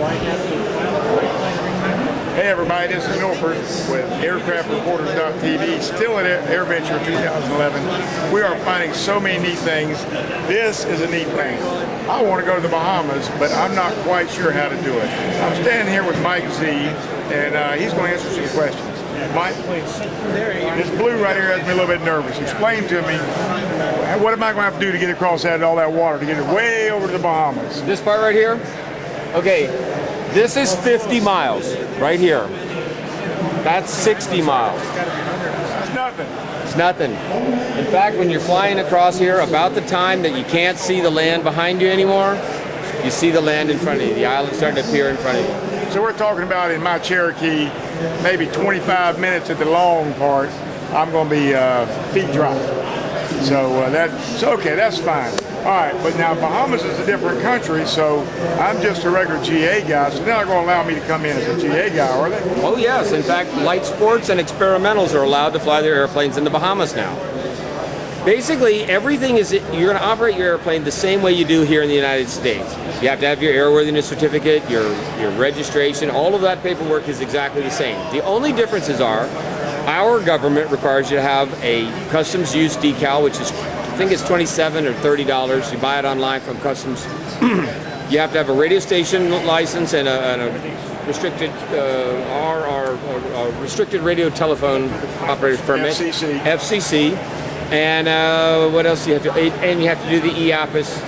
Hey everybody, this is Milford with AircraftReporters.tv, still at AirVenture 2011. We are finding so many neat things. This is a neat thing. I want to go to the Bahamas, but I'm not quite sure how to do it. I'm standing here with Mike Z, and he's going to answer some questions. Mike, this blue right here has me a little bit nervous. Explain to me, what am I going to have to do to get across all that water, to get it way over to the Bahamas? This part right here? Okay, this is 50 miles right here. That's 60 miles. That's nothing. It's nothing. In fact, when you're flying across here, about the time that you can't see the land behind you anymore, you see the land in front of you. The island's starting to appear in front of you. So we're talking about, in my Cherokee, maybe 25 minutes at the long part, I'm going to be feet dry. So that's okay, that's fine. All right, but now Bahamas is a different country, so I'm just a regular GA guy, so they're not going to allow me to come in as a GA guy, are they? Oh yes, in fact, light sports and experimentals are allowed to fly their airplanes in the Bahamas now. Basically, everything is, you're going to operate your airplane the same way you do here in the United States. You have to have your airworthiness certificate, your registration, all of that paperwork is exactly the same. The only differences are, our government requires you to have a customs use decal, which is, I think it's $27 or $30. You buy it online from customs. You have to have a radio station license and a restricted restricted radio telephone operator's permit. FCC. FCC. And what else do you have to? And you have to do the EAPIS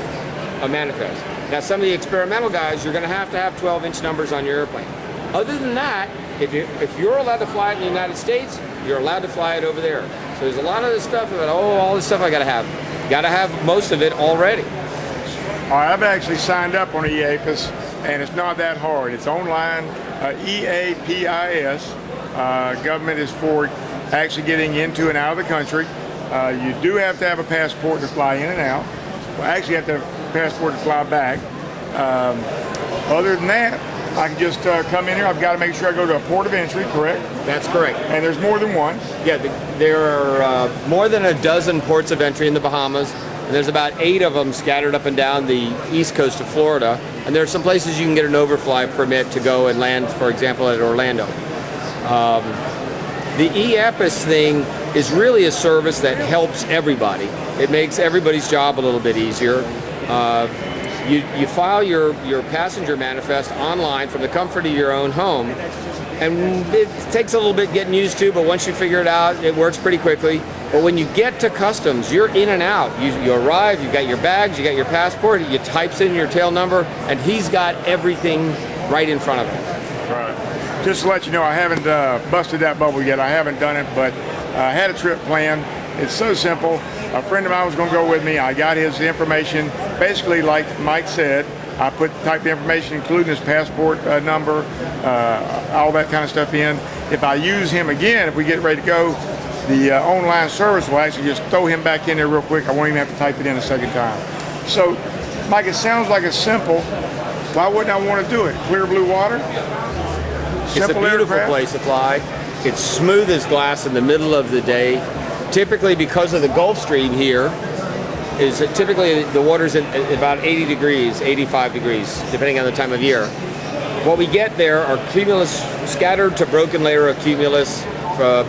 manifest. Now, some of the experimental guys, you're going to have 12-inch numbers on your airplane. Other than that, if you're allowed to fly it in the United States, you're allowed to fly it over there. So there's a lot of this stuff about, all this stuff I got to have. Got to have most of it already. All right, I've actually signed up on EAPIS, and it's not that hard. It's online, EAPIS. Government is for actually getting into and out of the country. You do have to have a passport to fly in and out. Well, actually, you have to have a passport to fly back. Other than that, I can just come in here. I've got to make sure I go to a port of entry, correct? That's correct. And there's more than one. Yeah, there are more than a dozen ports of entry in the Bahamas, and there's about 8 of them scattered up and down the east coast of Florida. And there are some places you can get an overfly permit to go and land, for example, at Orlando. The EAPIS thing is really a service that helps everybody. It makes everybody's job a little bit easier. You file your passenger manifest online from the comfort of your own home, and it takes a little bit getting used to, but once you figure it out, it works pretty quickly. But when you get to customs, you're in and out. You arrive, you got your bags, you got your passport, he types in your tail number, and he's got everything right in front of him. Right. Just to let you know, I haven't busted that bubble yet. I haven't done it, but I had a trip planned. It's so simple. A friend of mine was going to go with me. I got his information. Basically, like Mike said, I typed the information, including his passport number, all that kind of stuff in. If I use him again, if we get ready to go, the online service will actually just throw him back in there real quick. I won't even have to type it in a second time. So, Mike, it sounds like it's simple. Why wouldn't I want to do it? Clear blue water? It's a beautiful place to fly. It's smooth as glass in the middle of the day. Typically, because of the Gulf Stream here, is typically the water's at about 80 degrees, 85 degrees, depending on the time of year. What we get there are cumulus, scattered to broken layer of cumulus,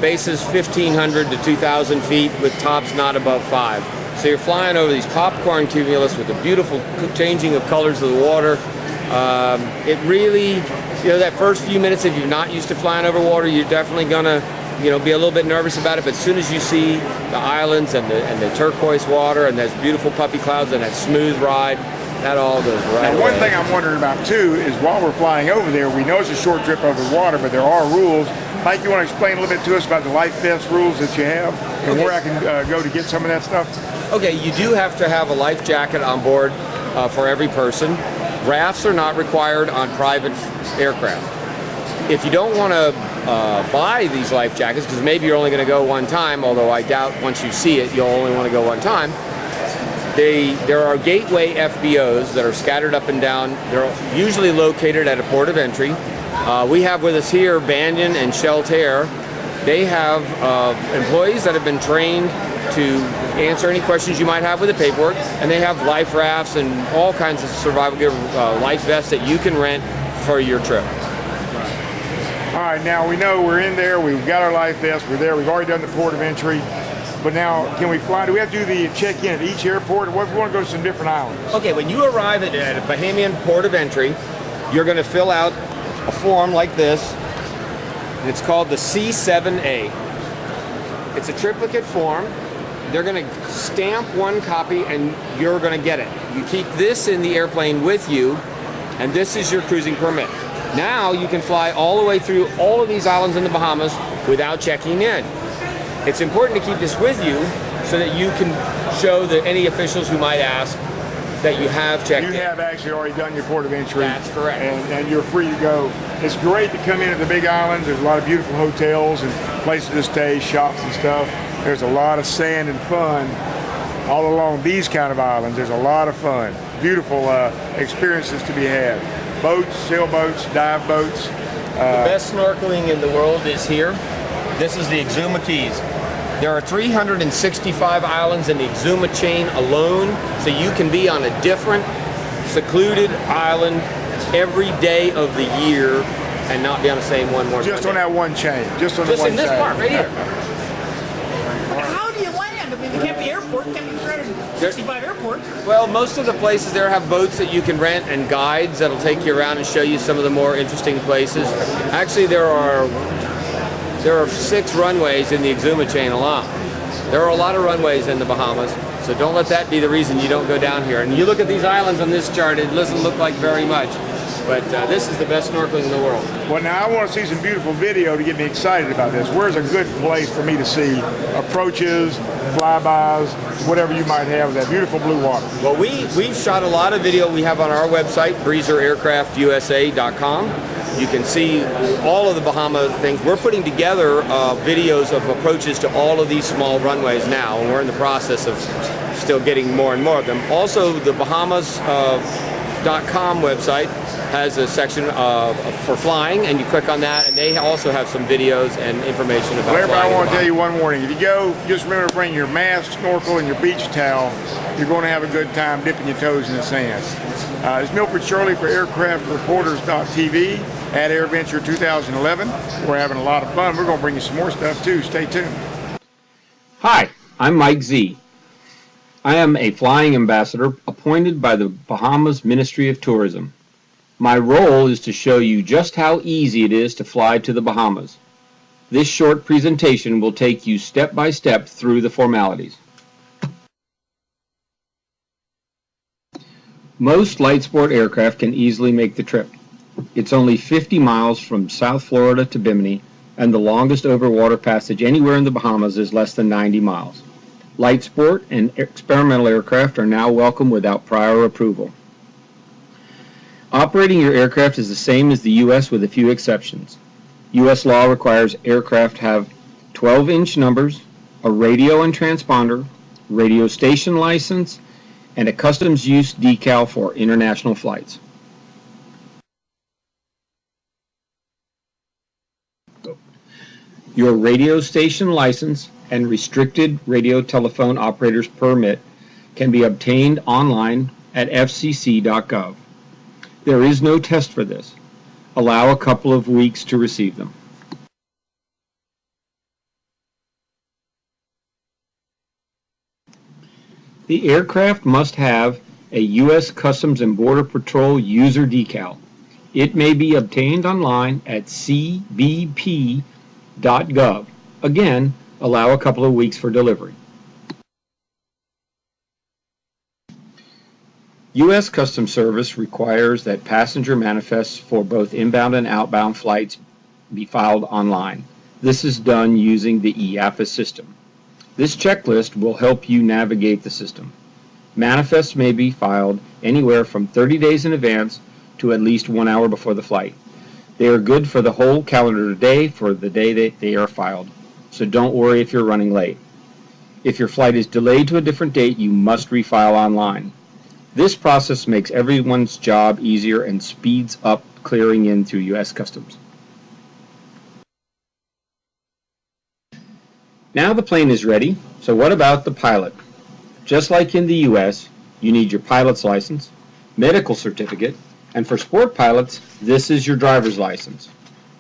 bases 1,500 to 2,000 feet with tops not above 5. So you're flying over these popcorn cumulus with the beautiful changing of colors of the water. It really, that first few minutes, if you're not used to flying over water, you're definitely gonna, be a little bit nervous about it. But as soon as you see the islands and the turquoise water and those beautiful puffy clouds and that smooth ride, that all goes right away. One thing I'm wondering about too is while we're flying over there, we know it's a short trip over the water, but there are rules. Mike, you want to explain a little bit to us about the life vest rules that you have and where I can go to get some of that stuff? Okay, you do have to have a life jacket on board for every person. Rafts are not required on private aircraft. If you don't want to buy these life jackets, because maybe you're only going to go one time, although I doubt once you see it, you'll only want to go one time, there are gateway FBOs that are scattered up and down. They're usually located at a port of entry. We have with us here Banyan and Sheltair. They have employees that have been trained to answer any questions you might have with the paperwork, and they have life rafts and all kinds of survival gear, life vests that you can rent for your trip. All right, now we know we're in there, we've got our life vest, we're there, we've already done the port of entry, but now can we fly? Do we have to do the check-in at each airport, or what if we want to go to some different islands? Okay, when you arrive at a Bahamian port of entry, you're going to fill out a form like this. It's called the C7A. It's a triplicate form. They're going to stamp one copy and you're going to get it. You keep this in the airplane with you, and this is your cruising permit. Now you can fly all the way through all of these islands in the Bahamas without checking in. It's important to keep this with you so that you can show that any officials who might ask that you have checked in. You have actually already done your port of entry. That's correct. And you're free to go. It's great to come in at the big islands. There's a lot of beautiful hotels and places to stay, shops and stuff. There's a lot of sand and fun all along these kind of islands. There's a lot of fun. Beautiful experiences to be had. Boats, sailboats, dive boats. The best snorkeling in the world is here. This is the Exuma Keys. There are 365 islands in the Exuma chain alone, so you can be on a different, secluded island every day of the year and not be on the same one more. Just on that one chain. Just on the Just one in this chain. part right here. How do you land? I mean, they can't be airport, can't be 365 airports. Well, most of the places there have boats that you can rent and guides that'll take you around and show you some of the more interesting places. Actually, there are 6 runways in the Exuma chain alone. There are a lot of runways in the Bahamas, so don't let that be the reason you don't go down here. And you look at these islands on this chart, it doesn't look like very much, but this is the best snorkeling in the world. Well, now I want to see some beautiful video to get me excited about this. Where's a good place for me to see approaches, flybys, whatever you might have with that beautiful blue water? Well, we've shot a lot of video we have on our website, breezeraircraftusa.com. You can see all of the Bahama things. We're putting together videos of approaches to all of these small runways now, and we're in the process of still getting more and more of them. Also, the Bahamas.com website has a section for flying, and you click on that, and they also have some videos and information about Well, everybody, flying. I want to tell you one warning. If you go, just remember to bring your mask, snorkel, and your beach towel. You're going to have a good time dipping your toes in the sand. It's Milford Shirley for AircraftReporters.tv at AirVenture 2011. We're having a lot of fun. We're going to bring you some more stuff, too. Stay tuned. Hi, I'm Mike Z. I am a flying ambassador appointed by the Bahamas Ministry of Tourism. My role is to show you just how easy it is to fly to the Bahamas. This short presentation will take you step by step through the formalities. Most light sport aircraft can easily make the trip. It's only 50 miles from South Florida to Bimini, and the longest overwater passage anywhere in the Bahamas is less than 90 miles. Light sport and experimental aircraft are now welcome without prior approval. Operating your aircraft is the same as the U.S. with a few exceptions. U.S. law requires aircraft have 12-inch numbers, a radio and transponder, radio station license, and a customs use decal for international flights. Your radio station license and restricted radio telephone operator's permit can be obtained online at fcc.gov. There is no test for this. Allow a couple of weeks to receive them. The aircraft must have a U.S. Customs and Border Patrol user decal. It may be obtained online at cbp.gov. Again, allow a couple of weeks for delivery. U.S. Customs Service requires that passenger manifests for both inbound and outbound flights be filed online. This is done using the EAFIS system. This checklist will help you navigate the system. Manifests may be filed anywhere from 30 days in advance to at least 1 hour before the flight. They are good for the whole calendar day for the day that they are filed, so don't worry if you're running late. If your flight is delayed to a different date, you must refile online. This process makes everyone's job easier and speeds up clearing in through U.S. Customs. Now the plane is ready, so what about the pilot? Just like in the U.S., you need your pilot's license, medical certificate, And for sport pilots, this is your driver's license.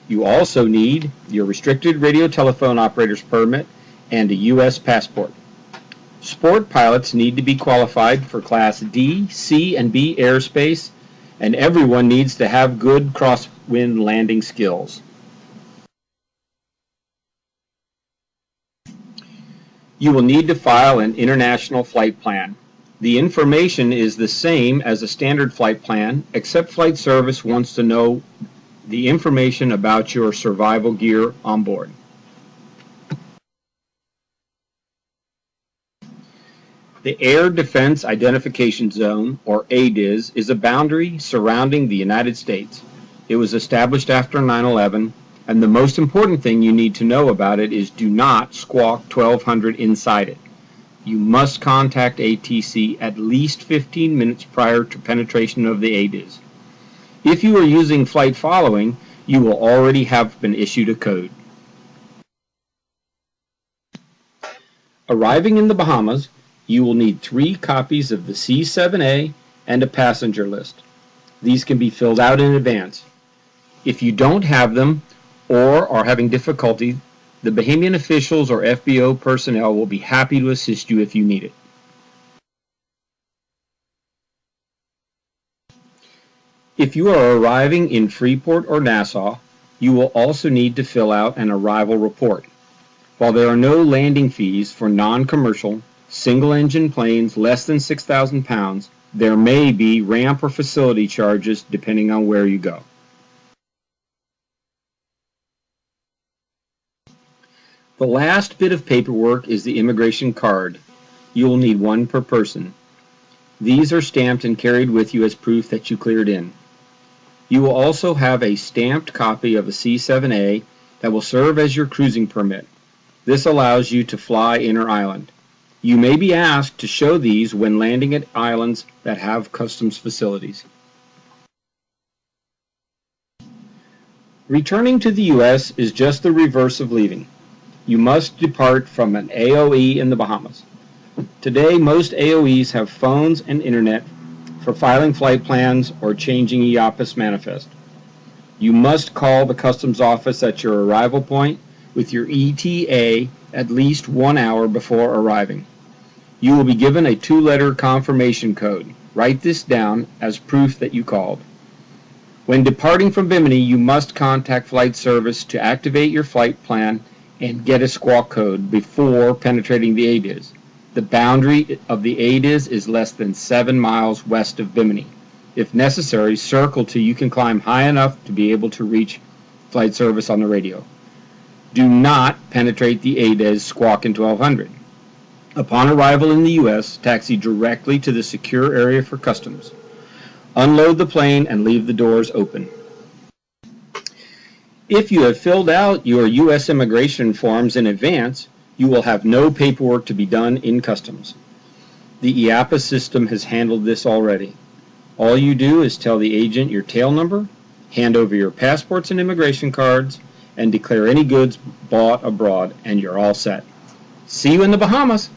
You also need your restricted radio telephone operator's permit and a U.S. passport. Sport pilots need to be qualified for Class D, C, and B airspace, and everyone needs to have good crosswind landing skills. You will need to file an international flight plan. The information is the same as a standard flight plan, except Flight Service wants to know the information about your survival gear on board. The Air Defense Identification Zone, or ADIZ, is a boundary surrounding the United States. It was established after 9/11, and the most important thing you need to know about it is do not squawk 1200 inside it. You must contact ATC at least 15 minutes prior to penetration of the ADIZ. If you are using flight following, you will already have been issued a code. Arriving in the Bahamas, you will need 3 copies of the C-7A and a passenger list. These can be filled out in advance. If you don't have them or are having difficulty, the Bahamian officials or FBO personnel will be happy to assist you if you need it. If you are arriving in Freeport or Nassau, you will also need to fill out an arrival report. While there are no landing fees for non-commercial, single-engine planes less than 6,000 pounds, there may be ramp or facility charges depending on where you go. The last bit of paperwork is the immigration card. You will need 1 per person. These are stamped and carried with you as proof that you cleared in. You will also have a stamped copy of a C-7A that will serve as your cruising permit. This allows you to fly inter-island. You may be asked to show these when landing at islands that have customs facilities. Returning to the U.S. is just the reverse of leaving. You must depart from an AOE in the Bahamas. Today, most AOEs have phones and internet for filing flight plans or changing EAPIS manifest. You must call the customs office at your arrival point with your ETA at least 1 hour before arriving. You will be given a 2-letter confirmation code. Write this down as proof that you called. When departing from Bimini, you must contact Flight Service to activate your flight plan and get a squawk code before penetrating the ADIZ. The boundary of the ADIZ is less than 7 miles west of Bimini. If necessary, circle till you can climb high enough to be able to reach Flight Service on the radio. Do not penetrate the ADIZ squawk in 1200. Upon arrival in the U.S., taxi directly to the secure area for customs. Unload the plane and leave the doors open. If you have filled out your U.S. immigration forms in advance, you will have no paperwork to be done in customs. The EAPIS system has handled this already. All you do is tell the agent your tail number, hand over your passports and immigration cards, and declare any goods bought abroad, and you're all set. See you in the Bahamas!